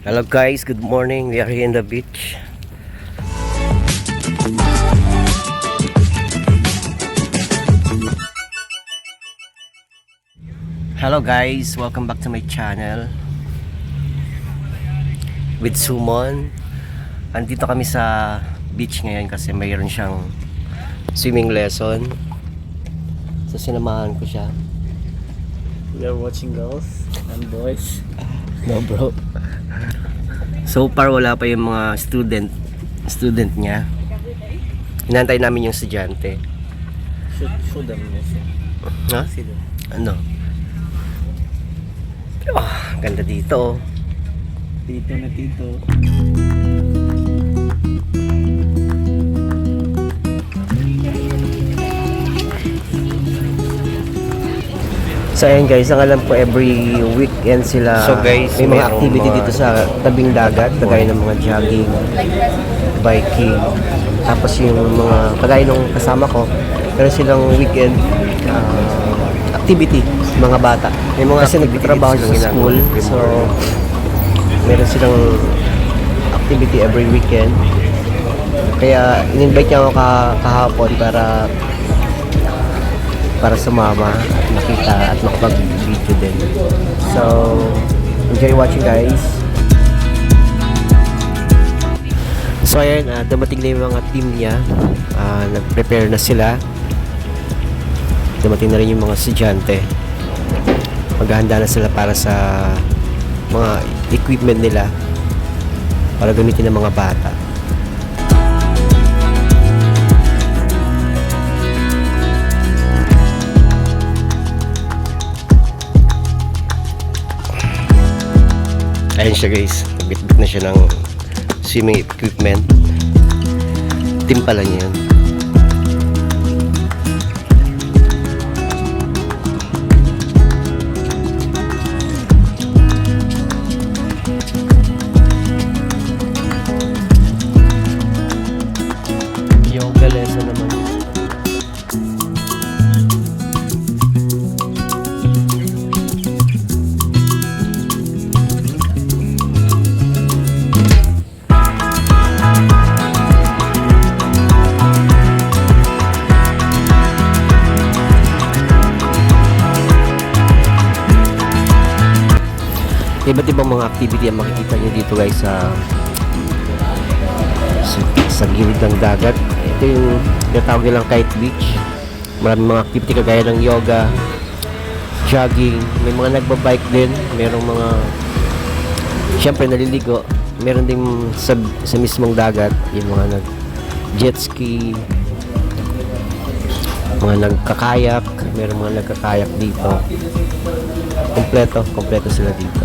Hello guys, good morning. We are here in the beach. Hello guys, welcome back to my channel with Sumon. Andito kami sa beach ngayon kasi mayroon siyang swimming lesson. So sinamahan ko siya. We are watching girls and boys. No bro. So far wala pa yung mga student niya. Hinantay namin yung estudyante. Show them this. Ha? See them. Ano? Oh, ganda dito. Tito na tito. So ayan guys, ang alam ko every weekend sila So guys, may mga mayroong activity mga- dito sa tabing dagat, kagaya ng mga jogging, biking, tapos yung mga kagaya nung kasama ko, meron silang weekend activity, mga bata. May mga kasi nagtatrabaho sa school, so meron silang activity every weekend. Kaya in-invite niya ako kahapon para sumama at makita at makapag-video din. So, enjoy watching guys. So ayan, dumating na yung mga team niya. Nag-prepare na sila. Dumating na rin yung mga estudyante. Maghahanda na sila para sa mga equipment nila para gamitin ng mga bata. Ayan siya guys, bit-bit na siya ng swimming equipment. Team pala niya yun. Yoga lesson naman. Iba't ibang mga activity ang makikita nyo dito guys sa gilid ng dagat. Ito yung tinatawag nilang kite beach. Maraming mga activity kagaya ng yoga, jogging, may mga nagbabike din, merong mga syempre naliligo, meron din sa mismong dagat yung mga nag jet ski, mga nagkakayak, merong mga nagkakayak dito. Kompleto sila dito.